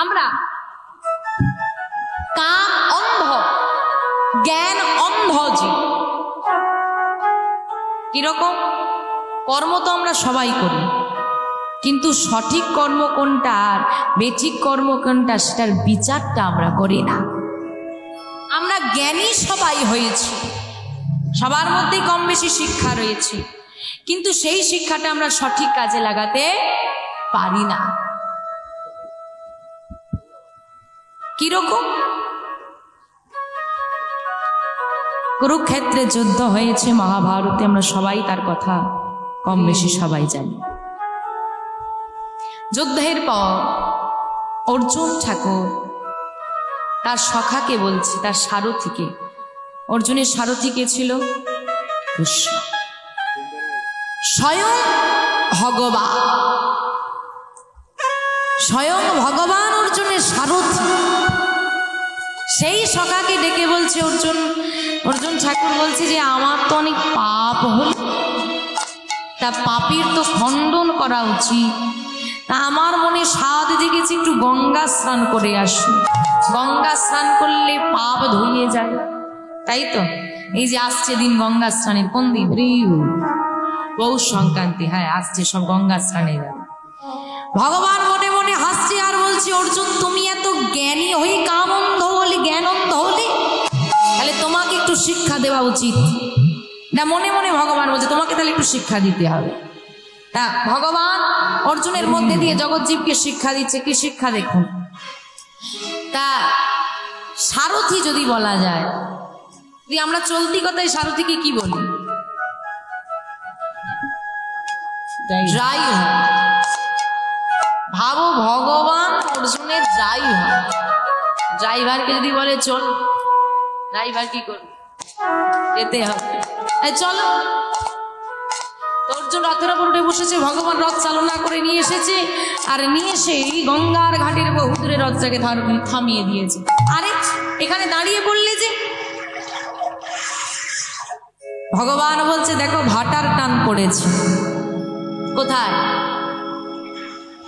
আমরা কাম অন্ধ, জ্ঞান অন্ধ জীব। কিরকম? কর্ম তো আমরা সবাই করি, কিন্তু সঠিক কর্ম কোনটা আর বেঠিক কর্ম কোনটা সেটার বিচারটা আমরা করি না। আমরা জ্ঞানী সবাই হয়েছি, সবার মধ্যেই কম বেশি শিক্ষা রয়েছে, কিন্তু সেই শিক্ষাটা আমরা সঠিক কাজে লাগাতে পারি না। কিরকম? কুরুক্ষেত্রে যুদ্ধ হয়েছে, মহাভারতে আমরা সবাই তার কথা কম বেশি সবাই জানি। যুদ্ধের পর অর্জুন ঠাকুর তার সখাকে বলছে, তার সারথীকে, অর্জুনের সারথী কে ছিল? কৃষ্ণ, স্বয়ং ভগবান, স্বয়ং ভগবান অর্জুনের সারথী। সেই সখাকে ডেকে বলছে অর্জুন ঠাকুর বলছে যে আমার তো অনেক পাপ হল, তা পাপের তো খণ্ডন করা উচিত। তা আমার মনে স্বাদ জেগেছে একটু গঙ্গা স্নান করে আসি, গঙ্গা স্নান করলে পাপ ধুয়ে যায়, তাই তো? এই যে আসছে দিন গঙ্গা স্নানের, কোন দিন? পৌষ সংক্রান্তি, হ্যাঁ আসছে, সব গঙ্গা স্নানে যাবে। ভগবান মনে মনে হাসছে আর বলছে, অর্জুন তুমি এত জ্ঞানী হয়ে কাম অন্ধ হলে, জ্ঞান অন্ধ হলে, তাহলে তোমাকে একটু শিক্ষা দেওয়া উচিত না। মনে মনে ভগবান বলছে তোমাকে তাহলে একটু শিক্ষা দিতে হবে। তা ভগবান অর্জুনের মধ্যে দিয়ে জগৎজীবকে শিক্ষা দিচ্ছে। কি শিক্ষা দেখুন। তা সারথী যদি বলা যায়, যদি আমরা চলতি কথায় সারথীকে কি বলি? ড্রাইভার। ভাবো ভগবান অর্জুনের ড্রাইভার। ড্রাইভারকে যদি বলে চল, ড্রাইভার কি করবে? যেতে হবে, চলো। অর্জুন রথের উপর উঠে বসেছে, ভগবান রথ চালনা করে নিয়ে এসেছে, আর নিয়ে এসে গঙ্গার ঘাটের বহু দূরে রথটাকে থামিয়ে দিয়েছে। আরে এখানে দাঁড়িয়ে পড়লে যে? ভগবান বলছে দেখো ভাটার টান পড়েছে। কোথায়?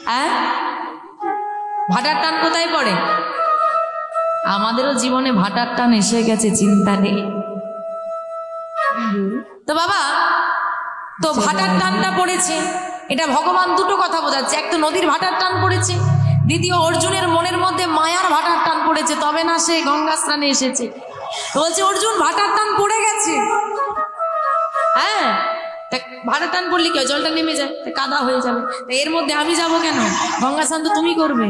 হ্যাঁ, ভাটার টান কোথায় পড়ে? আমাদেরও জীবনে ভাটার টান এসে গেছে, চিন্তা নেই তো বাবা। তো ভাটার টানটা পড়েছে, এটা ভগবান দুটো কথা বোঝাচ্ছে। এক তো নদীর ভাটার টান পড়েছে, দ্বিতীয় অর্জুনের মনের মধ্যে মায়ার ভাটার টান পড়েছে, তবে না সে গঙ্গা স্নানে এসেছে। বলছে অর্জুন ভাটার টান পড়ে গেছে। হ্যাঁ, ভাটার টান পড়লে কি জলটা নেমে যায়, কাদা হয়ে যাবে। এর মধ্যে আমি যাব কেন? গঙ্গা স্নান তো তুমি করবে,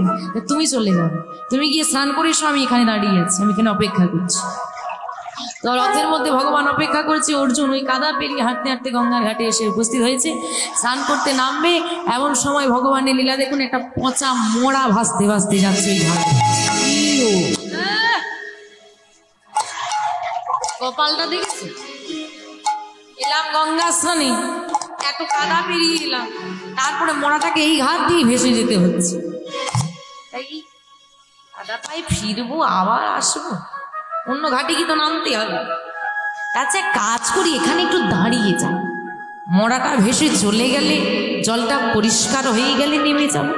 তুমি চলে যাবে, তুমি গিয়ে স্নান করে এসো, আমি এখানে দাঁড়িয়ে আছি, আমি এখানে অপেক্ষা করছি। তো রথের মধ্যে ভগবান অপেক্ষা করছে, অর্জুন ওই কাদা পেরিয়ে হাঁটতে হাঁটতে গঙ্গার ঘাটে এসে উপস্থিত হয়েছে। স্নান করতে নামবে, এমন সময় ভগবানের লীলা দেখুন, একটা পচা মোড়া ভাসতে ভাসতে যাচ্ছে ওই ঘাটে। কপালটা দেখেছি, এলাম গঙ্গা স্নানে, এত কাদা পেরিয়ে এলাম, তারপরে মোড়াটাকে এই ঘাট দিয়ে ভেসে যেতে হচ্ছে। তাই কাদা পায়ে ফিরবো, আবার আসবো, অন্য ঘাটে কি তো নামতে হবে। আচ্ছা কাজ করি, এখানে একটু দাঁড়িয়ে যাই, মোড়াটা ভেসে চলে গেলে, জলটা পরিষ্কার হয়ে গেলে নেমে যাবে।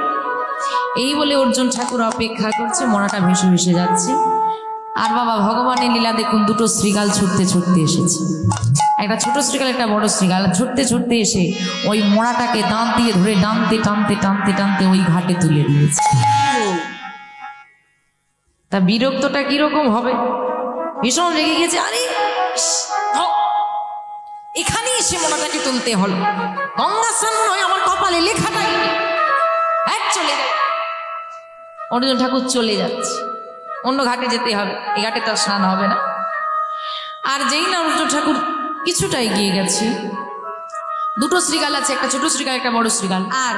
এই বলে অর্জুন ঠাকুর অপেক্ষা করছে, মোড়াটা ভেসে ভেসে যাচ্ছে। আর বাবা ভগবানের লীলা দেখুন, দুটো শ্রীগাল ছুটতে ছুটতে এসেছে, একটা ছোট শ্রীগাল একটা বড় শ্রীগাল। ছুটতে ছুটতে এসে ওই মোড়াটাকে দাঁত দিয়ে ধরে টানতে টানতে টানতে টানতে ওই ঘাটে তুলে দিয়েছে। তা বিরক্তটা কিরকম হবে? ভীষণ রেগে গেছে, আরে এখানে এসে মোড়াটাকে তুলতে হলো, গঙ্গা স্নান নয় আমার কপালে লেখাটাই নেই, এক চলে যায়। অর্জুন ঠাকুর চলে যাচ্ছে, অন্য ঘাটে যেতে হবে, এই ঘাটে তার স্নান হবে না। আর যেই না অর্জুন ঠাকুর কিছুটা এগিয়ে গেছে, দুটো শ্রীগাল আছে, একটা ছোট শ্রীগাল একটা বড় শ্রীগাল। আর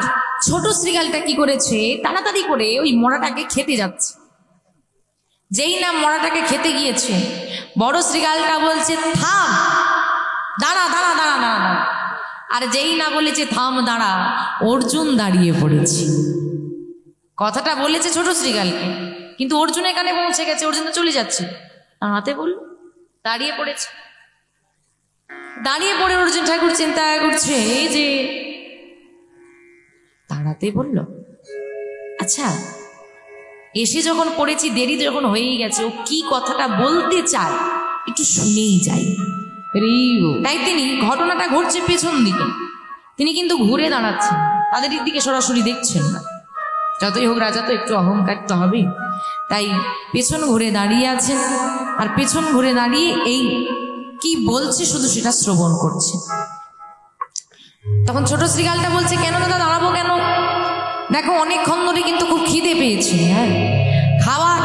ছোট শ্রীগালটা কি করেছে, তাড়াতাড়ি করে ওই মোড়াটাকে খেতে যাচ্ছে। যেই না মোড়াটাকে খেতে গিয়েছে, বড় শ্রীগালটা বলছে থাম, দাঁড়া দাঁড়া দাঁড়া দাঁড়া দাঁড়া। আর যেই না বলেছে থাম দাঁড়া, অর্জুন দাঁড়িয়ে পড়েছে। কথাটা বলেছে ছোট শ্রীগালকে, কিন্তু অর্জুনের কানে পৌঁছে গেছে, অর্জুন তো চলে যাচ্ছে, দাঁড়াতে বলল, দাঁড়িয়ে পড়েছে। দাঁড়িয়ে পড়ে অর্জুন ঠাকুর চিন্তা করছে, এই যে দাঁড়াতে বলল, আচ্ছা এসে যখন পড়েছি, দেরি যখন হয়েই গেছে, ও কি কথাটা বলতে চায় একটু শুনেই যাই। তাই তিনি, ঘটনাটা ঘটছে পেছন দিকে, তিনি কিন্তু ঘুরে দাঁড়াচ্ছেন, তাদের দিকে সরাসরি দেখছেন না। যতই হোক রাজা তো একটু অহংকার তো হবেই, তাই পেছন ঘুরে দাঁড়িয়ে আছেন, আর পেছন ঘুরে দাঁড়িয়ে এই কি বলছে শুধু সেটা শ্রবণ করছে। তখন ছোট শ্রীগালটা বলছে, কেন দাদা দাঁড়াবো কেন? দেখো অনেকক্ষণ ধরে কিন্তু খুব খিদে পেয়েছি, হ্যাঁ খাবার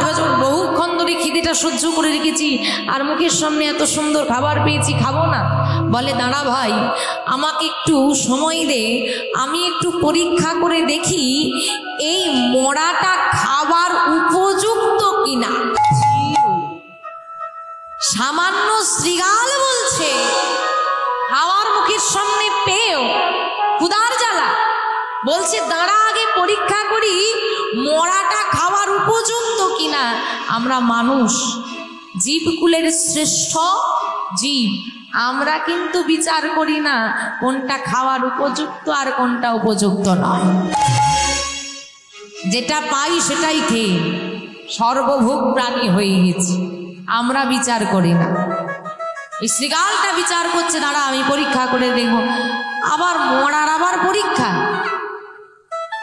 বহুক্ষণ ধরে খিদেটা সহ্য করে রেখেছি, আর মুখের সামনে এত সুন্দর খাবার পেয়েছি, খাবো না? বলে দাঁড়া ভাই, আমাকে একটু সময় দে, আমি একটু পরীক্ষা করে দেখি এই মোড়াটা খাবার উপযুক্ত কিনা। সামান্য শ্রীগাল বলছে, খাওয়ার মুখের সামনে পেয়েও ক্ষুধার জ্বালা, বলছে দাঁড়া আগে পরীক্ষা করি মোড়াটা খাওয়ার উপযুক্ত কিনা। আমরা মানুষ, জীবকুলের শ্রেষ্ঠ জীব, আমরা কিন্তু বিচার করি না কোনটা খাওয়ার উপযুক্ত আর কোনটা উপযুক্ত নয়। যেটা পাই সেটাই খেয়ে সর্বভোগ প্রাণী হয়ে গেছি, আমরা বিচার করি না। এই শ্রীগালটা বিচার করছে, দাঁড়া আমি পরীক্ষা করে দেখব। আবার মরার আবার পরীক্ষা,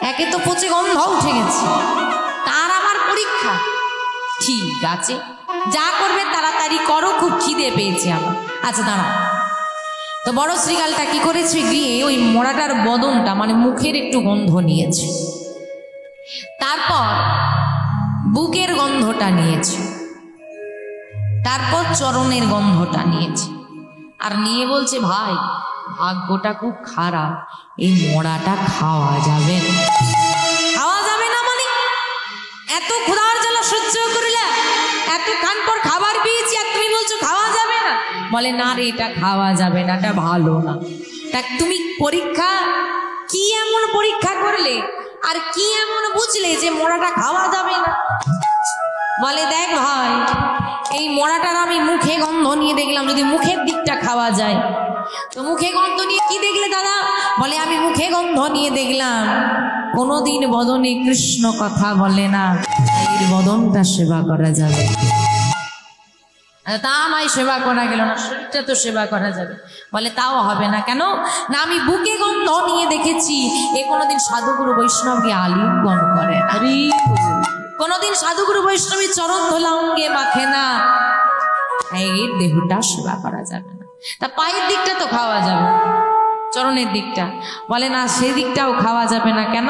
একে তো পচে গন্ধ উঠে গেছে, তার আবার পরীক্ষা। ঠিক আছে, যা করবে তাড়াতাড়ি করো, খুব খিদে পেয়েছে আমার। আচ্ছা দাঁড়া। তো বড় শ্রীগালটা কি করেছে, গিয়ে ওই মরাটার বদনটা মানে মুখের একটু গন্ধ নিয়েছে, তারপর বুকের গন্ধটা নিয়েছে, তারপর চরণের গন্ধটা নিয়েছে, আর নিয়ে বলছে ভাই ভাগ্যটা খুব খারাপ, এই মোড়াটা খাওয়া যাবে না। খাওয়া যাবে না মানে এত ক্ষুধার জ্বালা সহ্য করিলে, এত কান পর খাবার পেয়েছি আর তুমি বলছো খাওয়া যাবে না? বলে না রে, এটা খাওয়া যাবে না, এটা ভালো না। তা তুমি পরীক্ষা কি এমন পরীক্ষা করলে আর কি এমন বুঝলে যে মোড়াটা খাওয়া যাবে না? বলে দেখ ভাই, এই মোড়াটার আমি মুখে গন্ধ নিয়ে দেখলাম, যদি মুখের দিকটা খাওয়া যায়। তো মুখে গন্ধ নিয়ে কি দেখলে দাদা? বলে আমি মুখে গন্ধ নিয়ে দেখলাম কোনোদিন বদনে কৃষ্ণ কথা বলে না, এর বদনটা সেবা করা যাবে। তা নয় সেবা করা গেল না, শরীরটা তো সেবা করা যাবে। বলে তাও হবে না। কেন না? আমি বুকে গন্ধ নিয়ে দেখেছি এ কোনোদিন সাধুগুরু বৈষ্ণবকে আলিঙ্গন করে না, কোনোদিন সাধুগুরু বৈষ্ণবী চরণ ধোলা অঙ্গে মাখে না, এর দেহটা সেবা করা যাবে না। তা পায়ের দিকটা তো খাওয়া যাবে, চরণের দিকটা। বলে না, সেই দিকটাও খাওয়া যাবে না। কেন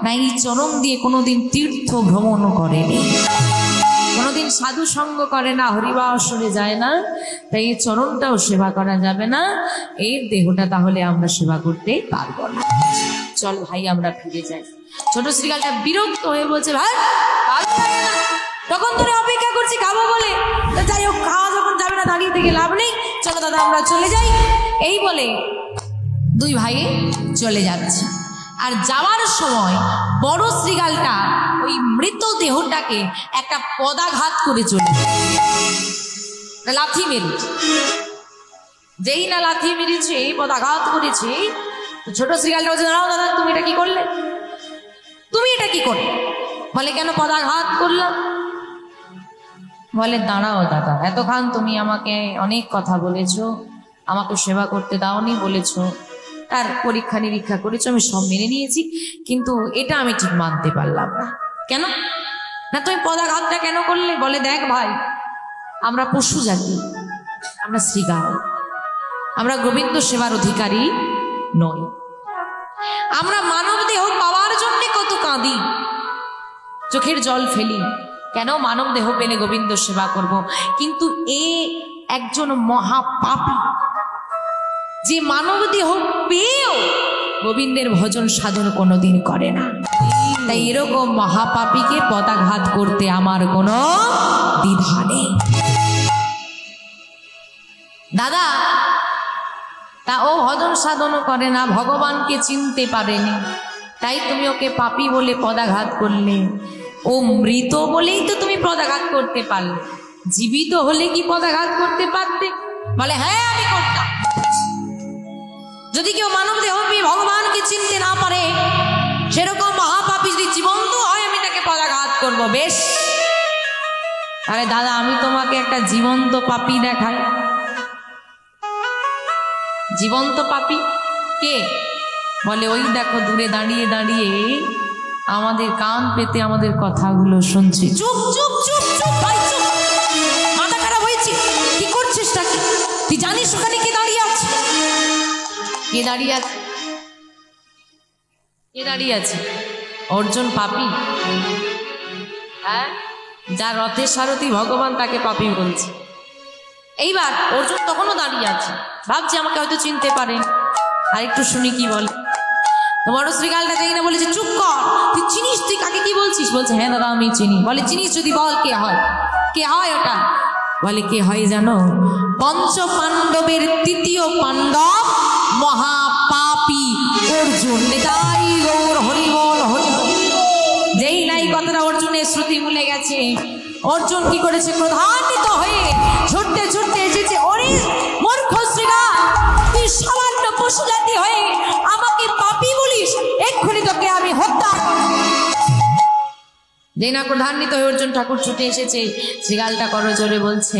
না? এই চরণ দিয়ে কোনোদিন তীর্থ ভ্রমণ করেনি, কোনোদিন সাধু সঙ্গ করে না, হরিবাসরে যায় না, তাই এই চরণটাও সেবা করা যাবে না, এর দেহটা তাহলে আমরা সেবা করতে পারবো না। চল ভাই আমরা ফিরে যাই। ছোট শ্রীগালটা বিরক্ত হয়ে বলছে, ভাই ভালো লাগে না, তখন ধরে অপেক্ষা করছি খাবো বলে, যাই হোক খাওয়া যখন যাবে না দাঁড়িয়ে থেকে লাভ নেই, চলো দাদা আমরা চলে যাই। এই বলে দুই ভাই চলে যাচ্ছে। আর যাওয়ার সময় বড় শ্রীগালটা ওই মৃত দেহটাকে একটা পদাঘাত করে চলে, লাথি মেরেছে। যেই না লাথি মেরেছে, পদাঘাত করেছে, ছোট শ্রীগালটা বলছে, দাঁড়াও দাদা তুমি এটা কি করলে, তুমি এটা কি করলে? বলে কেন পদাঘাত করলাম? বলে দাঁড়াও দাদা, এতক্ষণ তুমি আমাকে অনেক কথা বলেছো, আমাকে সেবা করতে দাওনি বলেছো, তার পরীক্ষা নিরীক্ষা করেছো, আমি সব মেনে নিয়েছি, কিন্তু এটা আমি ঠিক মানতে পারলাম না। কেন না তুমি পদাঘাতটা কেন করলে? বলে দেখ ভাই, আমরা পশু জাতি, আমরা শ্রীগাল, আমরা গোবিন্দ সেবার অধিকারী নই। আমরা মানব দেহ পাওয়ার জন্য কত কাঁদি, চোখের জল ফেলি, কেন মানব দেহ পেলে গোবিন্দ সেবা করব। কিন্তু এ একজন মহাপাপী, যে মানব দেহ পেয়েও গোবিন্দের ভজন সাধন কোনোদিন করে না। তাই এরকম মহাপাপীকে পদাঘাত করতে আমার কোনো দ্বিধা নেই। দাদা তা ও ভজন সাধনও করে না, ভগবানকে চিনতে পারেনি, তাই তুমি ওকে পাপী বলে পদাঘাত করলে। ও মৃত বলেই তো তুমি পদাঘাত করতে পারলে, জীবিত হলে কি পদাঘাত করতে পারতে? বলে হ্যাঁ আমি করতাম। যদি কেউ মানব দেহ পেয়ে ভগবানকে চিনতে না পারে, সেরকম মহাপাপী যদি জীবন্ত হয়, আমি তাকে পদাঘাত করব। বেশ, আরে দাদা আমি তোমাকে একটা জীবন্ত পাপী দেখাই। জীবন্ত পাপী কে? বলে ওই দেখো দূরে দাঁড়িয়ে দাঁড়িয়ে আমাদের কান পেতে আমাদের কথাগুলো শুনছি। চুপ চুপ চুপ চুপ ভাই চুপ, মাথা খারাপ হয়েছে? কি করছিস নাকি? তুই জানিস ওখানে কে দাঁড়িয়ে আছে? কে দাঁড়িয়ে আছে? কে দাঁড়িয়ে আছে? অর্জুন পাপী? হ্যাঁ, যার রথের সারথি ভগবান তাকে পাপী বলছে। এইবার অর্জুন তখনও দাঁড়িয়ে আছে, ভাবছি আমাকে হয়তো চিনতে পারেন। আর একটু শুনি কি বলে। তোমার শ্রীকালটা যাই না বলেছে চুপ কর, তুই চিনিস? তুই কাকে কি বলছিস? বলছে হ্যাঁ দাদা আমি চিনি। বলে চিনিস যদি বল কে হয়? কে হয় ওটা? বলে কে হয় জানো? পঞ্চ পাণ্ডবের তৃতীয় পাণ্ডব মহাপাপী অর্জুন। তাই গৌর হরি বল হরি বল। যেই নাই কথাটা অর্জুনের শ্রুতি ভুলে গেছে, অর্জুন কি করেছে? ক্রোধান্বিত হয়ে ছুটতে ছুটতে এসেছে। ওরে মূর্খ শ্রীকাল, তুই সামান্য পশু জাতি হয়ে আমাকে পাপী বলিস? এক্ষুনি তোকে আমি হত্যা করব। যেই না ক্রোধান্বিত হয়ে অর্জুন ঠাকুর ছুটে এসেছে, শ্রীকালটা করো জোরে বলছে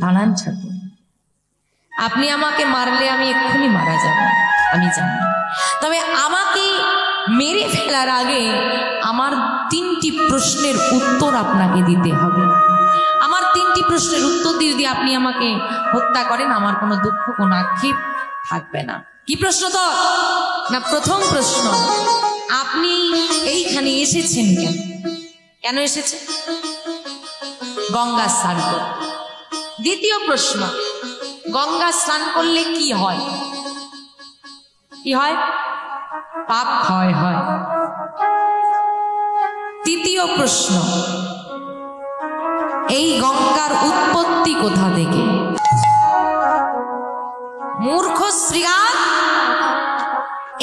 দাঁড়ান ঠাকুর, আপনি আমাকে মারলে আমি এক্ষুনি মারা যাব, আমি জানি। তবে আমাকে মেরে ফেলার আগে আমার 3টি প্রশ্নের উত্তর আপনাকে দিতে হবে। আমার 3টি প্রশ্নের উত্তর দিয়ে যদি আপনি আমাকে হত্যা করেন আমার কোনো দুঃখ কোনো আক্ষেপ থাকবে না। কি প্রশ্ন তো? না, প্রথম প্রশ্ন, আপনি এইখানে এসেছেন কেন? কেন এসেছেন? গঙ্গা স্নান করতে। দ্বিতীয় প্রশ্ন, গঙ্গা স্নান করলে কি হয়? কি হয়? পাপ ক্ষয় হয়। তৃতীয় প্রশ্ন, এই গঙ্গার উৎপত্তি কোথা থেকে? মূর্খ শ্রীকাল,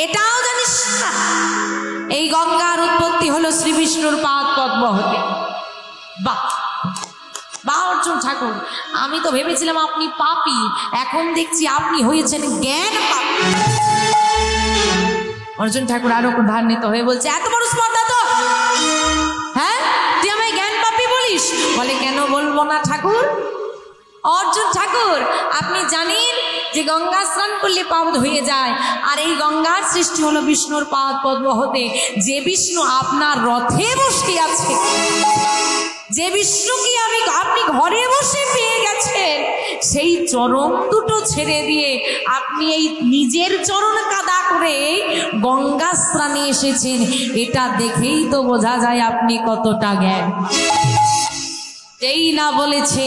এটাও জানিস না? এই গঙ্গার উৎপত্তি হলো শ্রী বিষ্ণুর পাদ পদ্ম হতে। বাহ বাহ অর্জুন ঠাকুর, আমি তো ভেবেছিলাম আপনি পাপী, এখন দেখছি আপনি হয়েছেন জ্ঞান পাপী। অর্জুন ঠাকুর আরো ক্রোধান্বিত হয়ে বলছে এত বড় স্পর্ধা তো? হ্যাঁ, তুই আমায় জ্ঞান পাপী বলিস? বলে কেন বলবো না ঠাকুর। অর্জুন ঠাকুর আপনি জানেন যে গঙ্গা স্নান করলে পাপ ধুয়ে যায়, আর এই গঙ্গার সৃষ্টি হলো বিষ্ণুর পাদ পদ্ম হতে। যে বিষ্ণু আপনার রথে বসে আছে, যে বিষ্ণুকে আপনি ঘরে বসে পেয়ে গেছেন, সেই চরণ দুটো ছেড়ে দিয়ে আপনি এই নিজের চরণ কাদা করে গঙ্গা স্নানে এসেছেন। এটা দেখেই তো বোঝা যায় আপনি কতটা জ্ঞান। যেই না বলেছে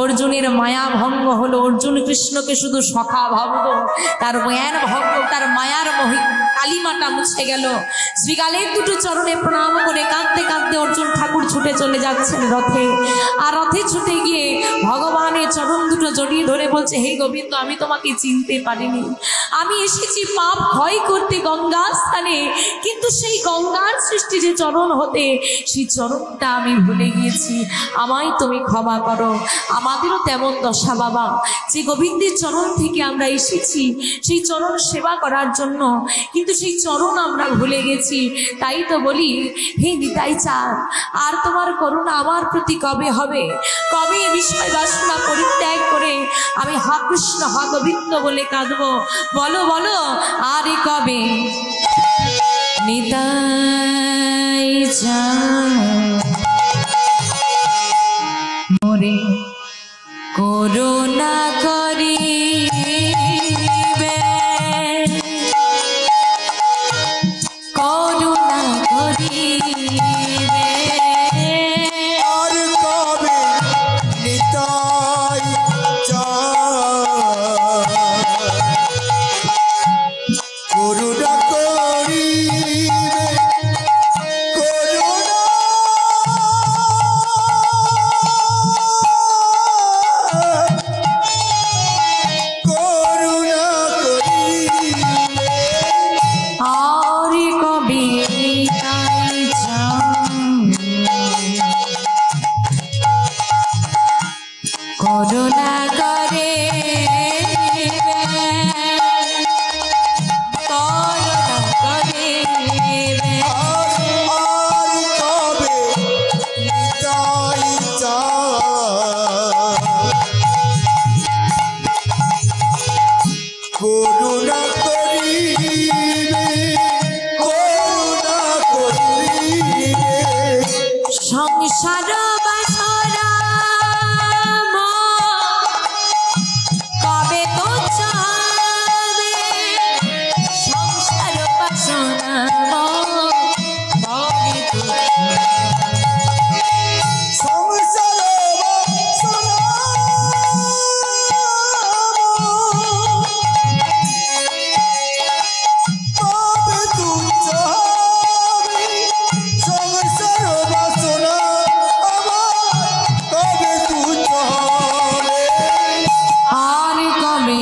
অর্জুনের মায়া ভঙ্গ হলো, অর্জুন কৃষ্ণকে শুধু সখা ভাবত, তার জ্ঞান ভঙ্গ, তার মায়ার কালিমাটা মুছে গেল। শ্রীকালের দুটো চরণে প্রণাম করে কাঁদতে কাঁদতে অর্জুন ঠাকুর ছুটে চলে যাচ্ছেন রথে। আর রথে ছুটে গিয়ে ভগবানের চরণ দুটো জড়িয়ে ধরে বলছে হে গোবিন্দ, আমি তোমাকে চিনতে পারিনি, আমি এসেছি পাপ ক্ষয় করতে গঙ্গা স্থানে, কিন্তু সেই গঙ্গার সৃষ্টি যে চরণ হতে, সেই চরণটা আমি ভুলে গিয়েছি, আমায় তুমি ক্ষমা করো। আমাদেরও তেমন দশা বাবা, যে গোবিন্দের চরণ থেকে আমরা এসেছি সেই চরণ সেবা করার জন্য, কিন্তু সেই চরণ আমরা ভুলে গেছি। তাই তো বলি হে নিতাই চাঁদ, আর তোমার করুণা আমার প্রতি কবে হবে? কবে বিষয় বাসনা পরিত্যাগ করে আমি হা কৃষ্ণ হা গোবিন্দ বলে কাঁদবো? বলো বলো, আর কবে? নিতাই চাঁদ মোরে করুণা করিবে, করুণা করিবে, আর কবে নিতাই চাঁদ করুণা করিবে, করুণা সংসার বাসনা কবে তো যাবে, সংসার বাসনা কবে তো সংসার বাসনা কবে তুই যাবি, সংসার বাসনা আমার কবে তুই যাবি। আর কবে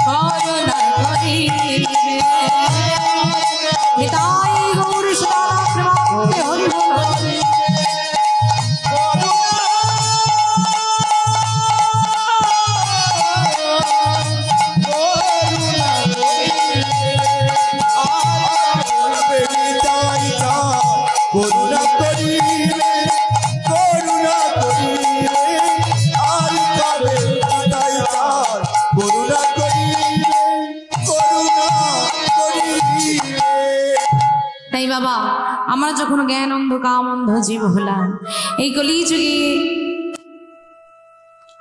করুণা করে করুণা করি নিতাই গৌর সদা প্রেমানন্দে হরি বল। করুণা করিবে, করুণা করিবে, আর কবে তাই চার করুণা করিবে, করুণা করিবে। তাই বাবা, আমরা যখন জ্ঞান অন্ধ কাম অন্ধ জীব হলাম, এই কলিযুগে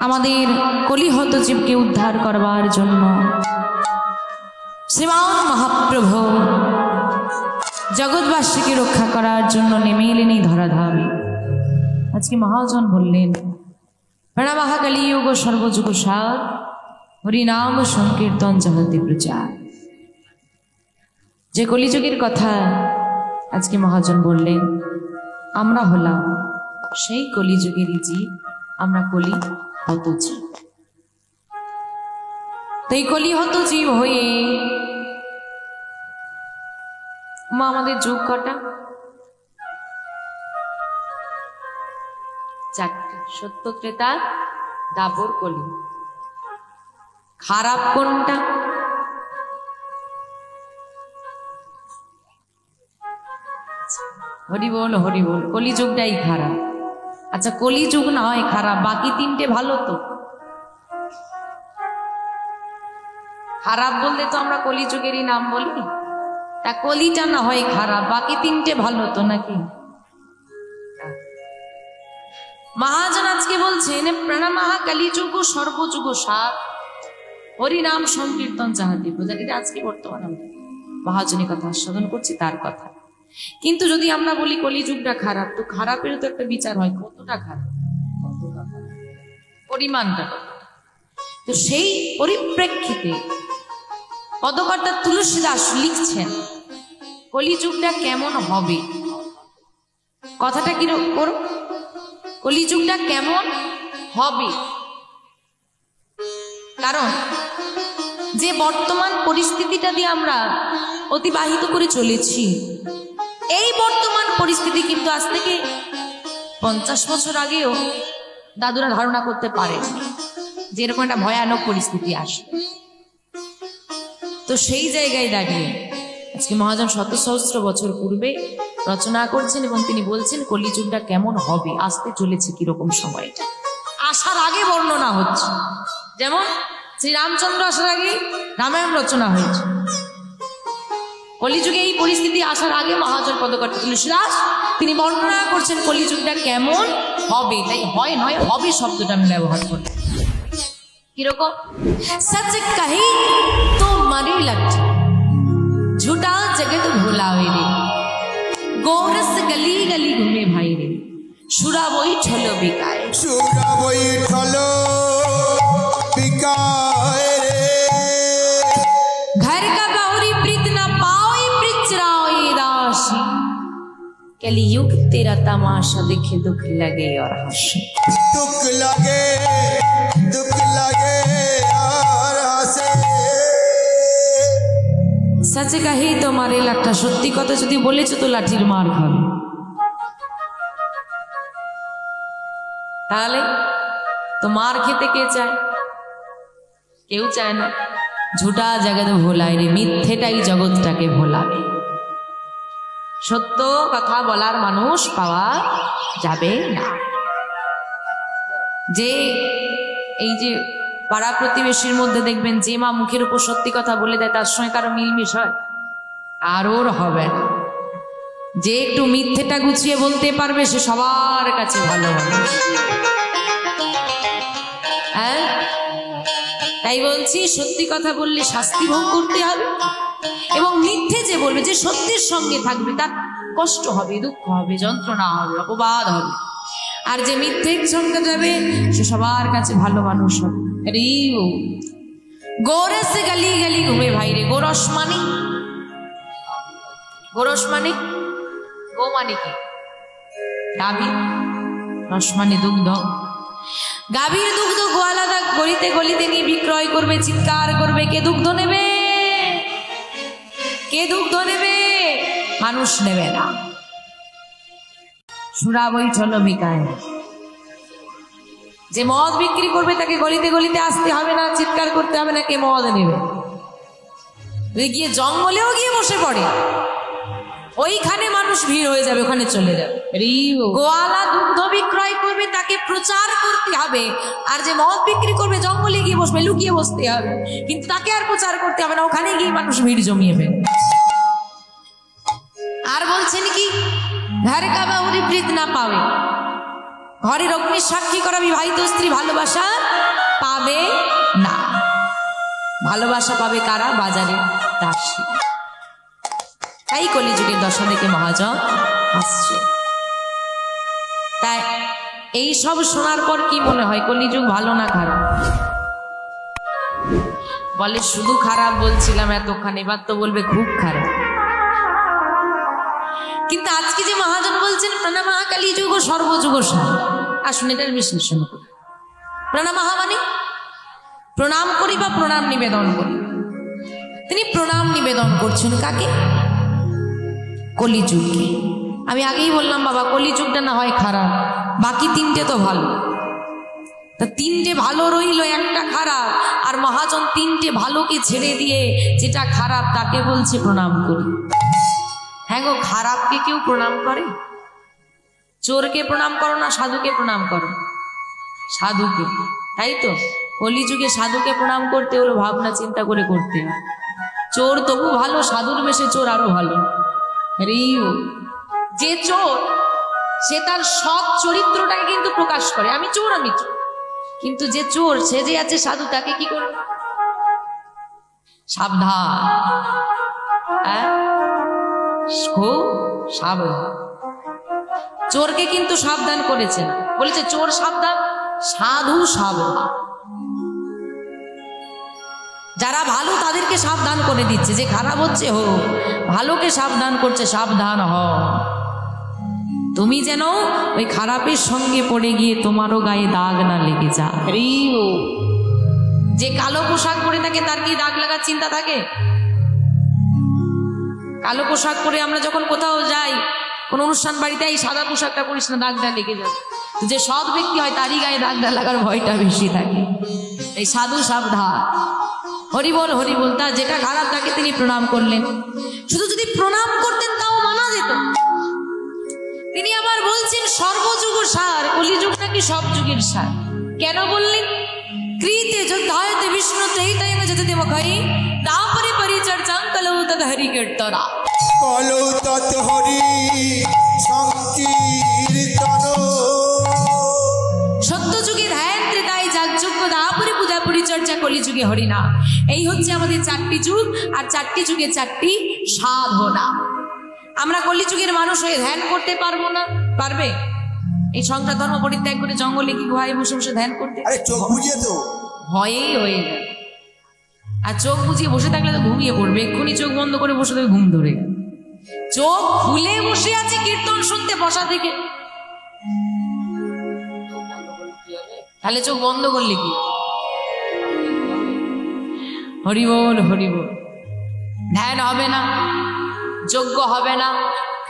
আমাদের কলিহত জীবকে উদ্ধার করবার জন্য শ্রীমান মহাপ্রভু জগৎবাসীকে রক্ষা করার জন্য নেমে এলেন এই ধরাধামে। আজকে মহাজন বললেন, প্রণামহাকালী যোগ সর্বযুগ সাধ, হরিনাম সংকীর্তন জগতে প্রচার। যে কলিযুগের কথা আজকে মহাজন বললেন, আমরা হলাম সেই কলিযুগেরই জীব, আমরা কলি হত জীব। তো এই কলি হত জীব হয়ে মা আমাদের যুগ কটা? চারটে, সত্য ত্রেতা দাপর কলি। খারাপ কোনটা? হরি বল হরি বল, কলিযুগটাই খারাপ। আচ্ছা কলিযুগ না হয় খারাপ, বাকি তিনটে ভালো তো। খারাপ বললে তো আমরা কলিযুগেরই নাম বলি, তা কলিটা না হয় খারাপ, বাকি তিনটে ভালো তো নাকি? মহাজন আজকে বলছেন, প্রণামঃ কলিযুগ সর্বযুগ সার, হরিনাম সংকীর্তন যাহাতে প্রচার। এটা আজকে বর্তমান আমরা মহাজনের কথা আস্বাদন করছি, তার কথা। কিন্তু যদি আমরা বলি কলিযুগটা খারাপ, তো খারাপেরও তো একটা বিচার হয়, কতটা খারাপ, পরিমাণটা কত। তো সেই পরিপ্রেক্ষিতে পদকর্তা তুলসীদাস লিখছেন, কলিযুগটা কেমন হবে, কথাটা কিরকম, কলিযুগটা কেমন হবে। কারণ যে বর্তমান পরিস্থিতিটা দিয়ে আমরা অতিবাহিত করে চলেছি, এই বর্তমান পরিস্থিতি কিন্তু আজ থেকে 50 বছর আগেও দাদুরা ধারণা করতে পারে যে এরকম একটা ভয়ানক পরিস্থিতি আসবে। তো সেই জায়গায় দাঁড়িয়ে আজকে মহাজন শত সহস্র বছর পূর্বে রচনা করছেন এবং তিনি বলছেন কলিযুগটা কেমন হবে, আসতে চলেছে কিরকম সময়টা আসার আগে বর্ণনা হচ্ছে। যেমন শ্রীরামচন্দ্র আসার আগে রামায়ণ রচনা হয়েছে, কলিযুগে এই পরিস্থিতি আসার আগে মহাজন পদকর্তা তুলসীদাস তিনি বর্ণনা করছেন কলিযুগটা কেমন হবে। তাই হয় নয়, হবে শব্দটা আমি ব্যবহার করি। কিরকম? সচ কহি তো মারে লাঠি, ঝুটা জগত ভোলাवे रे, গোরস গলি গলি ঘুমে ভাই রে, সুরা বই ঠলো বিকায়, সুরা বই ঠলো বিকায় রে, घर का बावरी प्रीत न पाओ प्रिचराओ राशि, कलियुग तेरा तमाशा देखे दुख लगे और हंसे, दुख लगे और हंसे। सच कही तो मारे लाठा, সত্যি কথা যদি বলেছো তো লাঠির মার খাবে। তাহলে তো মার খেতে কে চায়? কেউ চায় না। ঝুটা জগৎ ভোলায় রে, মিথ্যেটাই জগৎটাকে ভোলাবে, সত্য কথা বলার মানুষ পাওয়া যাবে না। যে এই যে পাড়া প্রতিবেশীর মধ্যে দেখবেন যে মা মুখের উপর সত্যি কথা বলে দেয়, তার সঙ্গে কারো মিলমিশ হয়? আর ওর হবে না। যে একটু মিথ্যেটা গুছিয়ে বলতে পারবে সে সবার কাছে ভালো মানুষ। হ্যাঁ, তাই বলছি সত্যি কথা বললে শাস্তি ভোগ করতে হবে, এবং মিথ্যে যে বলবে, যে সত্যের সঙ্গে থাকবে তার কষ্ট হবে, দুঃখ হবে, যন্ত্রণা হবে, অপবাদ হবে। আর যে মিথ্যের সঙ্গে যাবে সে সবার কাছে ভালো মানুষ হবে। গোরস গলি গলি ঘুমে ভাই রে। গোরস মানে, গোরস মানে, গো মানে কি? গাভী। রস মানে দুগ্ধ। গাভীর দুগ্ধ গোয়ালাদা গলিতে গলিতে নিয়ে বিক্রয় করবে, চিৎকার করবে, কে দুগ্ধ নেবে, কে দুগ্ধ নেবে? মানুষ নেবে না। সুরা বৈঠল বিকায়। যে মদ বিক্রি করবে তাকে গলিতে গলিতে আসতে হবে না, চিৎকার করতে হবে না, কে মদ নেবে? গিয়ে জঙ্গলেও গিয়ে বসে পড়ে, ওইখানে মানুষ ভিড় হয়ে যাবে, ওখানে চলে যাবে। গোয়ালা দুগ্ধ বিক্রয় করবে তাকে প্রচার করতে হবে, আর যে মদ বিক্রি করবে জঙ্গলে গিয়ে বসবে, লুকিয়ে বসতে হবে, কিন্তু তাকে আর প্রচার করতে হবে না, ওখানে গিয়ে মানুষ ভিড় জমিয়ে ফেলবে। আর বলছেন কি, ঘর কা বাউরি প্রীত না পাবে, ঘরের অগ্নি সাক্ষী করা বিবাহিত স্ত্রী ভালোবাসা পাবে না। ভালোবাসা পাবে কারা? বাজারে দাসী। তাই কলিযুগের দশা দেখে মহাজন আসছে। তাই এই সব শোনার পর কি মনে হয়, কলিযুগ ভালো না খারাপ? বলে শুধু খারাপ বলছিলাম এতক্ষণ, এবার তো বলবে খুব খারাপ। কিন্তু আজকে যে মহাজন বলছেন প্রণাম কালীযুগ ও সর্বযুগ সার, আসুন এটার বিশ্লেষণ করি। প্রণাম মানে প্রণাম করি বা প্রণাম নিবেদন করি। তিনি প্রণাম নিবেদন করছেন কাকে? কলিযুগকে। আমি আগেই বললাম বাবা, কলিযুগটা না হয় খারাপ, বাকি তিনটে তো ভালো। তা তিনটে ভালো রইল, একটা খারাপ, আর মহাজন তিনটে ভালোকে ছেড়ে দিয়ে যেটা খারাপ তাকে বলছে প্রণাম করি। হ্যাঁ গো, খারাপকে কেউ প্রণাম করে? চোরকে প্রণাম করো না সাধুকে প্রণাম করো? সাধুকে, তাই তো। কলিযুগে সাধুকে প্রণাম করতে হলো ভাবনা চিন্তা করে করতে হয়। চোর তবু ভালো, সাধুর বেশে চোর আরো ভালো। যে চোর সে তার সৎ চরিত্রটাকে কিন্তু প্রকাশ করে, আমি চোর, আমি চোর। কিন্তু যে চোর সে যে আছে সাধু, তাকে কি করবে? সাবধান, খুব সাবধান। চোরকে কিন্তু সাবধান করেছেন, বলেছে চোর সাবধান, সাধু সাবধান। যারা ভালো তাদেরকে সাবধান করে দিচ্ছে, যে খারাপ হচ্ছে হো, ভালোকে সাবধান করছে, সাবধান হ, তুমি যেন ওই খারাপের সঙ্গে পড়ে গিয়ে তোমারও গায়ে দাগ না লেগে যা। যে কালো পোশাক পরে থাকে তার কি দাগ লাগার চিন্তা থাকে? কালো পোশাক পরে আমরা যখন কোথাও যাই, কোন অনুষ্ঠান বাড়িতে, এই সাদা পোশাকটা পরিস না, দাগটা লেগে যাবে। যে সৎ ব্যক্তি হয় তারই গায়ে দাগটা লাগার ভয়টা বেশি থাকে। এই সাধু সাবধান, হরিবল হরিবল। তার যেটা খারাপ তাকে তিনি প্রণাম করলেন। শুধু যদি প্রণাম করতেন তাও মানা যেত। তিনি আবার বলছেন সর্বযুগ সার, কলিযুগ নাকি সব যুগের সার। কেন বললেন? কৃতে যোদ্ধায়তে বিষ্ণু তেইতাইমে যেতে দেবখাই তাপরে পরিচর্যাং কলৌ তদ হরি কীর্তনা, কলৌ তৎ হরি সংকীর্তন। সত্য যুগে ধ্যান, ত্রেতায় যাগযজ্ঞ, তারপরে পূজা পরিচর্যা, কলিযুগে হরিনাম। এই হচ্ছে আমাদের চারটি যুগ, আর চারটি যুগে চারটি সাধনা। আমরা কলিযুগের মানুষ হয়ে ধ্যান করতে পারবো না? পারবে? এই সংসার ধর্ম পরিত্যাগ করে জঙ্গলে কি গুহায় বসে বসে ধ্যান করতে? আরে চোখ বুঝিয়ে তো ভয়েই হয়ে যায়। আর চোখ বুঝিয়ে বসে থাকলে তো ঘুমিয়ে পড়বে, এক্ষুনি চোখ বন্ধ করে বসে থাকবে, ঘুম ধরে গেল। চোখ খুলে বসে আছে কীর্তন শুনতে বসা থেকে, তাহলে চোখ বন্ধ করলে কি? হরিবল হরিবল। ধ্যান হবে না, যজ্ঞ হবে না।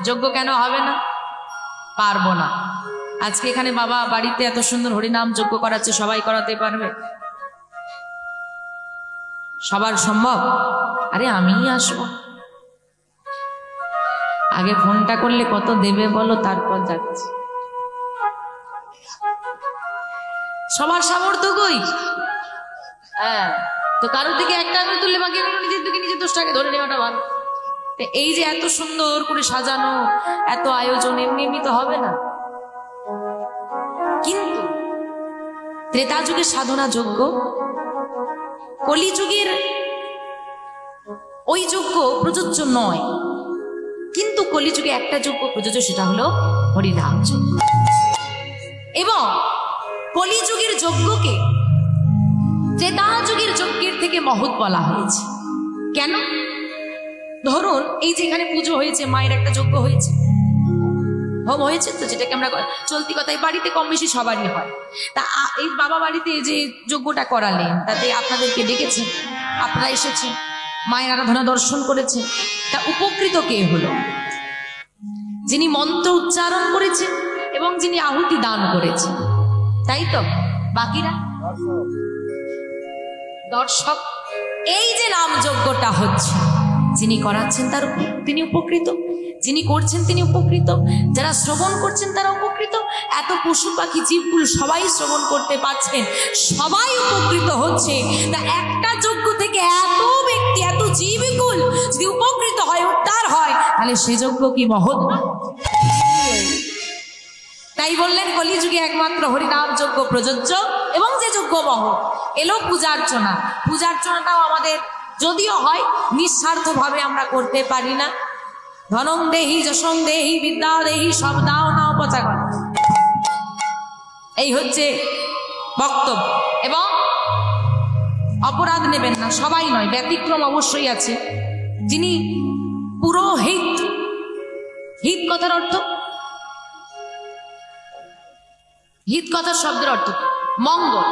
যজ্ঞ কেন হবে না? পারবো না। আজকে এখানে বাবা বাড়িতে এত সুন্দর হরিনাম যজ্ঞ করাচ্ছে, সবাই করাতে পারবে? সবার সম্ভব? আরে আমিই আসবো। আগে ফোনটা করলে কত দেবে বলো, তারপর যাচ্ছি। সবার সামর্থ্য কই? হ্যাঁ, তো কারোর দিকে একটা আঙুল তুললে বাকি নিজের দিকে নিজের দোষটাকে ধরে নেওয়াটা ভালো। এই যে এত সুন্দর করে সাজানো, এত আয়োজন এমনি এমনি তো হবে না। কিন্তু ত্রেতা যুগের সাধনা যজ্ঞ, কলিযুগের ওই যজ্ঞ প্রযোজ্য নয়, কিন্তু কলিযুগে একটা যজ্ঞ প্রযোজ্য, সেটা হলো হরিনাম যজ্ঞ। এবং কলিযুগের যজ্ঞকে ত্রেতা যুগের যজ্ঞের থেকে মহৎ বলা হয়েছে। কেন? ধরুন এই যে এখানে পুজো হয়েছে, মায়ের একটা যজ্ঞ হয়েছে, হোম হয়েছে, তো যেটাকে আমরা চলতি কথায় বাড়িতে কম বেশি সবারই হয়। তা এই বাবা বাড়িতে যে যজ্ঞটা করালেন, তাতে আপনাদেরকে ডেকেছেন, আপনারা এসেছেন, মায়ের আরাধনা দর্শন করেছেন, তা উপকৃত কে হলো? যিনি মন্ত্র উচ্চারণ করেছেন এবং যিনি আহুতি দান করেছেন, তাই তো? বাকিরা দর্শক। এই যে নাম যজ্ঞটা হচ্ছে, যিনি করাচ্ছেন তিনি উপকৃত, যিনি করছেন তিনি উপকৃত, যারা শ্রবণ করছেন তারা উপকৃত, এত পশু পাখি জীবকুল সবাই শ্রবণ করতে পারছেন, সবাই উপকৃত হচ্ছে। তা একটা যজ্ঞ থেকে এত ব্যক্তি, এত জীবকুল যদি উপকৃত হয়, উদ্ধার হয়, তাহলে সে যজ্ঞ কি মহৎ? তাই বললেন কলিযুগে একমাত্র হরিনাম যজ্ঞ প্রযোজ্য, এবং যে যজ্ঞ মহৎ। এলো পূজার্চনা। পূজার্চনাটাও আমাদের যদিও হয়, নিঃস্বার্থ ভাবে আমরা করতে পারি না। ধনং দেহি, যশং দেহি, বিদ্যা দেহি, সব দাও নাও পচাগণ, এই হচ্ছে বক্তব্য। এবং অপরাধ নেবেন না, সবাই নয়, ব্যতিক্রম অবশ্যই আছে। যিনি পুরোহিত, হিত কথার অর্থ, হিত কথার শব্দের অর্থ মঙ্গল,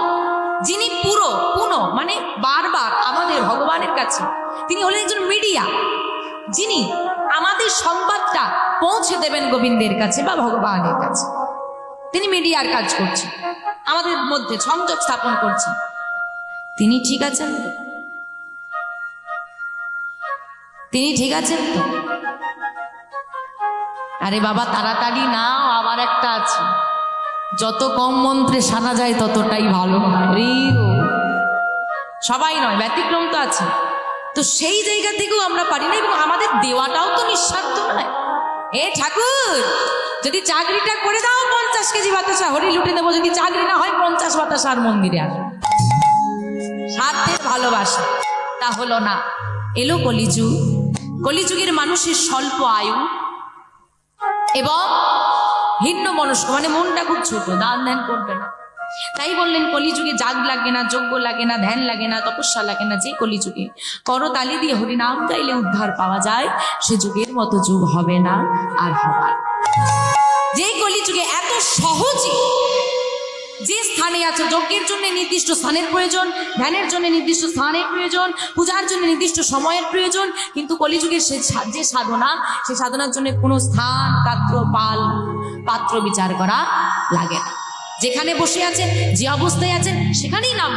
যিনি পুনঃ মানে বারবার আমাদের ভগবানের কাছে, তিনি হলেন একজন মিডিয়া, যিনি আমাদের সংবাদটা পৌঁছে দেবেন গোবিন্দের কাছে বা ভগবানের কাছে। তিনি মিডিয়ার কাজ করছেন, আমাদের মধ্যে সংযোগ স্থাপন করছেন। তিনি ঠিক আছেন তো? তিনি ঠিক আছেন তো? আরে বাবা তাড়াতাড়ি নাও, আবার একটা আছে, যত কম মন্ত্রে সানা যায় ততটাই ভালো। সবাই নয়, ব্যতিক্রম তো আছে। তো সেই জায়গা থেকেও আমরা পারি না, এবং আমাদের দেওয়াটাও তো নিঃস্বার্থ নয়। এ ঠাকুর, যদি চাকরিটা করে দাও 50 কেজি বাতাসা হরি লুটে দেবো, যদি চাকরি না হয় 50 বাতাসা আর মন্দিরে আসবে। স্বার্থের ভালোবাসা তা হলো না। এলো কলিযুগ, কলিযুগের মানুষের স্বল্প আয়ু এবং হিন্ন মনস্ক, মানে মনটা খুব ছোট, দান ধ্যান করবে না। তাই বললেন কলিযুগে যাগ লাগে না, যজ্ঞ লাগে না, ধ্যান লাগে না, তপস্যা লাগে না। যে কলিযুগে করতালি দিয়ে হরিনাম গাইলে উদ্ধার পাওয়া যায়, সে যুগের মতো যুগ হবে না আর হবার। যে কলিযুগে এত সহজে যে স্থানে আছে, যজ্ঞের জন্য নির্দিষ্ট স্থানের প্রয়োজন, ধ্যানের জন্য নির্দিষ্ট স্থানের প্রয়োজন, পূজার জন্য নির্দিষ্ট সময়ের প্রয়োজন, কিন্তু কলিযুগের যে সাধনা, সে সাধনার জন্য কোনো স্থান, পাত্র বিচার করা লাগে না। যেখানে বসে আছেন, যে অবস্থায় আছেন, সেখানেই নাম,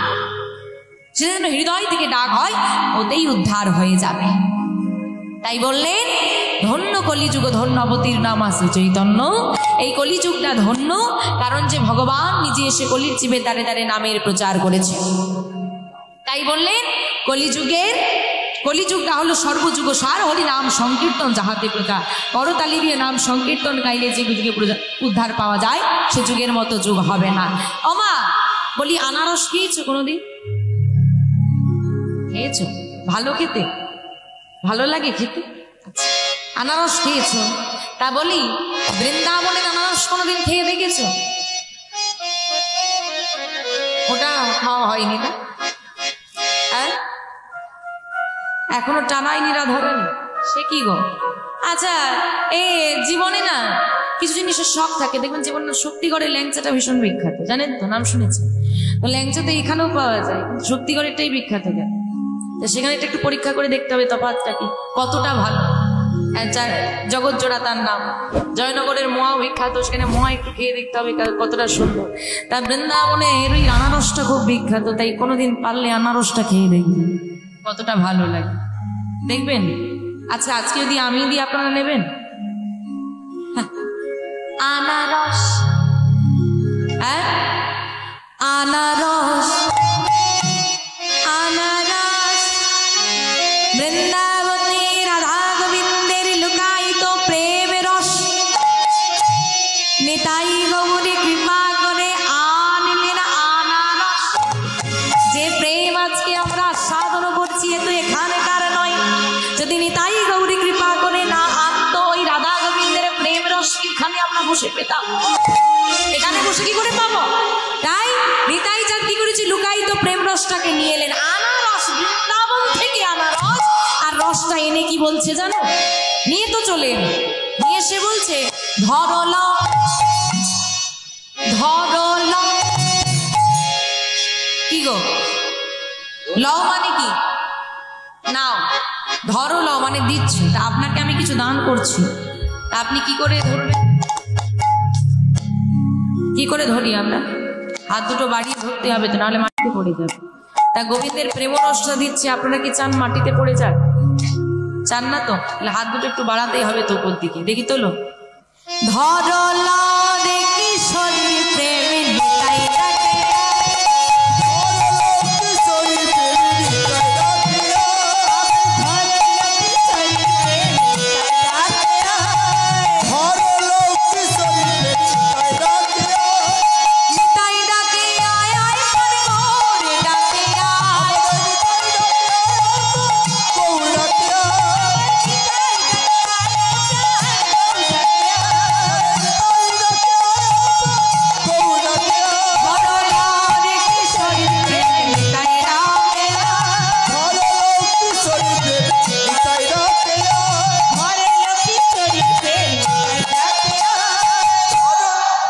সেটা যেন হৃদয় থেকে ডাক হয়, ওতেই উদ্ধার হয়ে যাবে। তাই বললেন ধন্য কলিযুগ, ধন্য অবতীর্ণ শ্রী চৈতন্য। এই কলিযুগটা ধন্য, কারণ যে ভগবান নিজে এসে কলির জীবের দ্বারে দ্বারে নামের প্রচার করেছে। তাই বললেন কলিযুগটা হলো সর্বযুগ সার, হরি নাম সংকীর্তন যাহাতে প্রচার। করতালি দিয়ে নাম সংকীর্তন গাইলে যে যুগে উদ্ধার পাওয়া যায়, সে যুগের মতো যুগ হবে না। ওমা বলি, আনারস খেয়েছো কোনোদিন? খেয়েছো? ভালো খেতে, ভালো লাগে খেতে? আনারস খেয়েছো? তা বলি, বৃন্দাবনের আনারস কোনোদিন খেয়ে দেখেছো? ওটা খাওয়া হয়নি না? এখনো টানায়নি রাধারানী? সে কি গো? আচ্ছা, এই জীবনে না কিছু জিনিসের শখ থাকে, দেখবেন জীবন না। শক্তিগড়ের ল্যাংচাটা ভীষণ বিখ্যাত, জানেন তো? নাম শুনেছেন তো? ল্যাংচা তো এখানেও পাওয়া যায়, শক্তিগড়েরটাই বিখ্যাত কেন? তো সেখানে একটু পরীক্ষা করে দেখতে হবে তফাৎটা কি, কতটা ভালো। জগৎজোড়া তার নাম। জয়নগরের মোয়াও বিখ্যাত, সেখানে মোয়া একটু খেয়ে দেখতে হবে কতটা সুন্দর। তা বৃন্দাবনের ওই আনারসটা খুব বিখ্যাত, তাই কোনোদিন পারলে আনারসটা খেয়ে দেখবেন কতটা ভালো লাগে, দেখবেন। আচ্ছা, আজকে যদি আমি দিই, আপনারা নেবেন? আনারস, আনারস, আনারস, বৃন্দাবতী রাধা গোবিন্দ বসে পেতাম, এখানে বসে কি করে পাবো? তাই নিতাই চাঁদ কি করেছে, লুকায়িত প্রেম রসটাকে নিয়ে এলেন। আনারস, বৃন্দাবন থেকে আনারস, আর রসটা এনে কি বলছে জানো, নিয়ে তো চলে এলো, নিয়ে এসে বলছে ধরল ধরল, কি গো লও মানে কি, নাও, ধরো লও মানে দিচ্ছি। তা আপনাকে আমি কিছু দান করছি, তা আপনি কি করে ধরবেন? কি করে ধরি আমরা? হাত দুটো বাড়িয়ে ধরতে হবে, তো নাহলে মাটিতে পড়ে যাবে। তা গোবিন্দের প্রেমরসটা দিচ্ছে, আপনারা কি চান মাটিতে পড়ে যাক? চান না তো? তাহলে হাত দুটো একটু বাড়াতেই হবে তো উপর দিকে, দেখি তোলো। ধরল রে কিশোরী প্রেমে নিতাই ডাকে,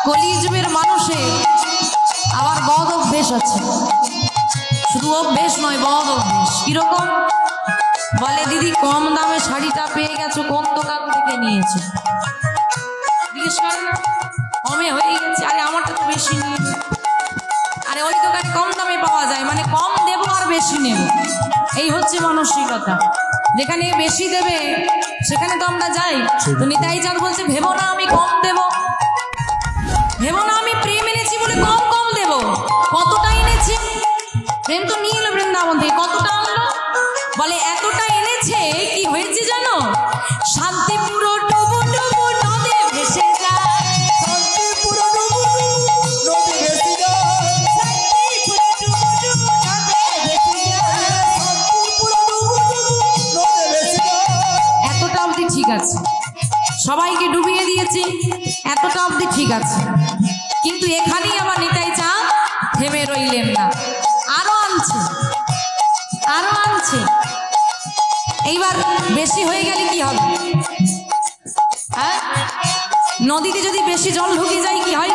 কলিযুগের মানুষের আবার বদ অভ্যেস আছে, শুধু অভ্যেস নয়, বদ অভ্যেস। কিরকম? বলে দিদি কম দামে শাড়িটা পেয়ে গেছো, কোন দোকান থেকে নিয়েছো? জিজ্ঞেস করে না, কমে হয়ে গেছে, আরে আমারটা তো বেশি নিয়ে, আরে ওই দোকানে কম দামে পাওয়া যায়, মানে কম দেবো আর বেশি নেব, এই হচ্ছে মানসিকতা। যেখানে বেশি দেবে সেখানে তো আমরা যাই। তো নিতাই চাঁদ বলছে ভেবো না আমি কম দেবো, ভেবো না আমি প্রেম এনেছি বলে কম কম দেব। কতটা এনেছি? প্রেম তো নিয়ে এলো বৃন্দাবন থেকে, কতটা আনলো? বলে এতটা এনেছে, কি হয়েছে জানো, শান্তিপুর ডুবু ডুবু নদে ভেসে যায়, শান্তিপুর ডুবু ডুবু নদী ভেসে যায়, শান্তিপুর ডুবু ডুবু নদে ভেসে যায়, শান্তিপুর ডুবু ডুবু নদী ভেসে যায়। এতটা অবধি ঠিক আছে, সবাইকে ডুবিয়ে দিয়েছি, এতটা অবধি ঠিক আছে। কিন্তু এখানেই আবার নিতাই চাঁদ থেমে রইলেন না, আরো আনছে, আরো আনছে। এইবার বেশি হয়ে গেলে কি হবে? হ্যাঁ, নদীতে যদি বেশি জল ঢুকে যায় কি হয়?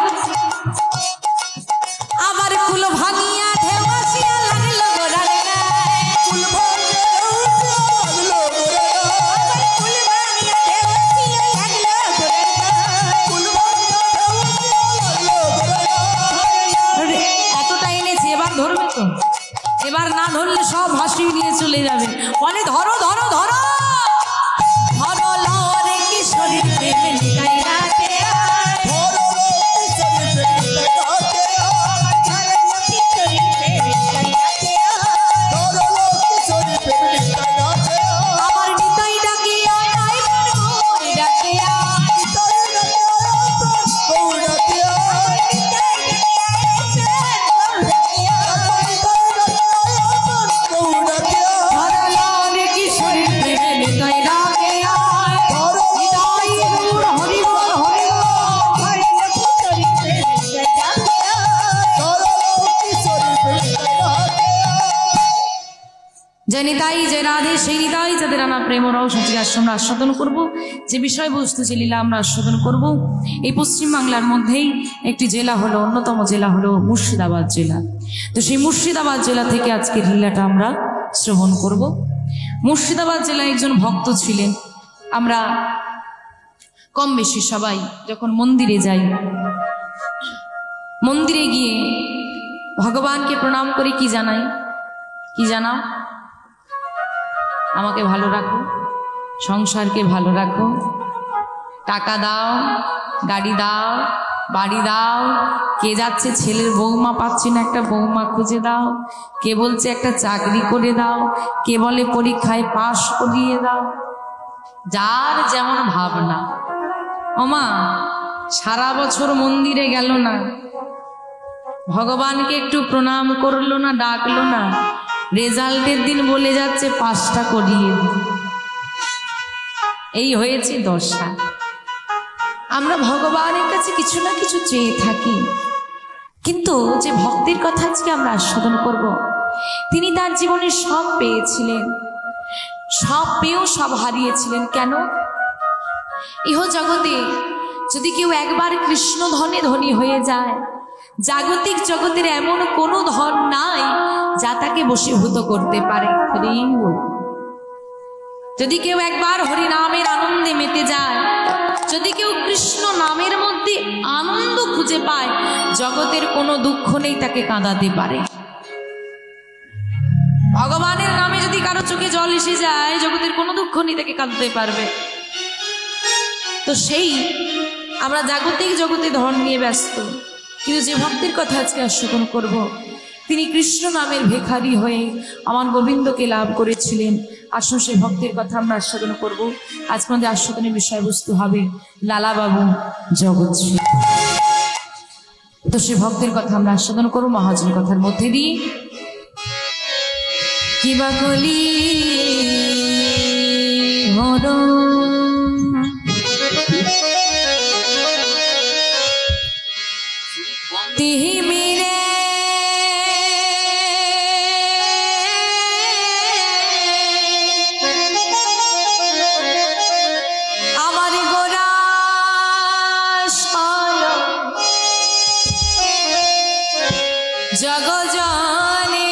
আবার কুল ভাঙিয়া ঢেউ আসিয়া লাগলো গোড়ার গায়ে, কুল ভাঙিয়া লাগলো গোড়ার গায়ে, কুল ভাঙিয়া ঢেউ আসিয়া লাগলো গোড়ার গায়ে, কুল ভাঙিয়া লাগলো গোড়ার গায়ে। এতটা এনেছি, এবার ধরবে তো? এবার না ধরলে সব ভাসিয়ে নিয়ে চলে যাবে। বলে ধরো ধরো ধরো, ধরো লরে কিশোরীর প্রেমে নিতাই ডাকে আয়, ধরো কিশোরী প্রেমে ডাকে আয়, ধরো কিশোরীর প্রেমে নিতাই ডাকে আয়, ধরো কিশোরী প্রেমে ডাকে আয়। আমার নিতাই ডাকে আয়, আয় প্রাণ গৌরী ডাকে আয়, নিতাই ডাকে আয়, প্রাণ গৌর ডাকে আয়। নিতাই ডাকে আয়, প্রাণ গৌরী ডাকে আয়, নিতাই ডাকে আয়, প্রাণ গৌর ডাকে আয়। ধরো লরে কিশোরীর প্রেমে নিতাই ডাকে আয়, ধরো নিতাই গৌর হরি বল হরি বল, হরি কিশোরীর প্রেমে নিতাই ডাকে আয়। ধরো কিশোরী প্রেমে ডাকে আয়। যে নিতাই, যে রাধে, সেই নিতাই যাদের আনা প্রেম রস আজকে আমরা আস্বাদন করব। যে বিষয়বস্তু যে লীলা আমরা আস্বাদন করব, এই পশ্চিমবাংলার মধ্যেই একটি জেলা হলো, অন্যতম জেলা হলো মুর্শিদাবাদ জেলা। তো সেই মুর্শিদাবাদ জেলা থেকে আজকের লীলাটা আমরা শ্রবণ করব। মুর্শিদাবাদ জেলায় একজন ভক্ত ছিলেন। আমরা কম বেশি সবাই যখন মন্দিরে যাই, মন্দিরে গিয়ে ভগবানকে প্রণাম করে কি জানাই? কি জানাও? আমাকে ভালো রাখো, সংসারকে ভালো রাখো, টাকা দাও, গাড়ি দাও, বাড়ি দাও, কে যাচ্ছে ছেলের বৌমা পাচ্ছি না একটা বৌমা খুঁজে দাও, কে বলছে একটা চাকরি করে দাও, কে বলে পরীক্ষায় পাশ করিয়ে দাও। যার যেমন ভাবনা। ওমা সারা বছর মন্দিরে গেল না, ভগবানকে একটু প্রণাম করলো না, ডাকলো না, রেজাল্টের দিন বলে যাচ্ছে পাশটা করিয়ে দিন। এই হয়েছে দশা। আমরা ভগবানের কাছে কিছু না কিছু চেয়ে থাকি, কিন্তু যে ভক্তির কথা আজকে আমরা আস্বাদন করব, তিনি তার জীবনে সব পেয়েছিলেন, সব পেয়েও সব হারিয়েছিলেন। কেন? ইহ জগতে যদি কেউ একবার কৃষ্ণ ধনে ধনী হয়ে যায়, জাগতিক জগতের এমন কোনো ধন নাই যা তাকে বশীভূত করতে পারে। যদি কেউ একবার হরি নামের আনন্দে মেতে যায়, যদি কেউ কৃষ্ণ নামের মধ্যে আনন্দ খুঁজে পায়, জগতের কোনো দুঃখ নেই তাকে কাঁদাতে পারে। ভগবানের নামে যদি কারো চোখে জল এসে যায়, জগতের কোনো দুঃখ নেই তাকে কাঁদাতে পারবে। তো সেই আমরা জাগতিক জগতে ধন নিয়ে ব্যস্ত, কিন্তু যে ভক্তির কথা আজকে আস্বাদন করব, তিনি কৃষ্ণ নামের ভিখারি হয়ে আমার গোবিন্দকে লাভ করেছিলেন। আসুন সেই ভক্তির কথা আমরা আস্বাদন করব। আজকে আমাদের আস্বাদনের বিষয়বস্তু হবে লালাবাবু জগৎশ্রী। তো সেই ভক্তির কথা আমরা আস্বাদন করব মহাজন কথার মধ্যে দিয়ে। কিবা কলি হর তিমিরে আমার গোরা জগজনে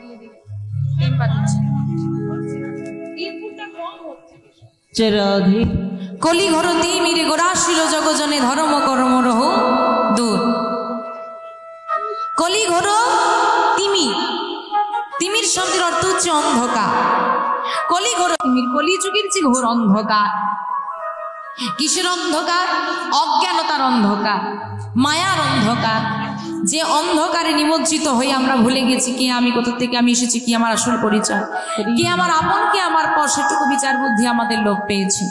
বাড়িয়ে দিলে টেম্পার হচ্ছে ইনপুটটা কম হচ্ছে রাধে কলি ঘর তিমিরে গোরাশিল জগজনে ধর্ম কর্ম রহ দূর কলি ঘর তিমির শব্দের অর্থ হচ্ছে অন্ধকার কলি ঘর তিমির কলিযুগের যে ঘোর অন্ধকার কিসের অন্ধকার অজ্ঞানতার অন্ধকার মায়ার অন্ধকার যে অন্ধকারে নিমজ্জিত হয়ে আমরা ভুলে গেছি কি আমি কোথা থেকে আমি এসেছি কি আমার আসল পরিচয় কি আমার আপন কি আমার পর সেটুকু বিচার বুদ্ধি আমাদের লোপ পেয়েছে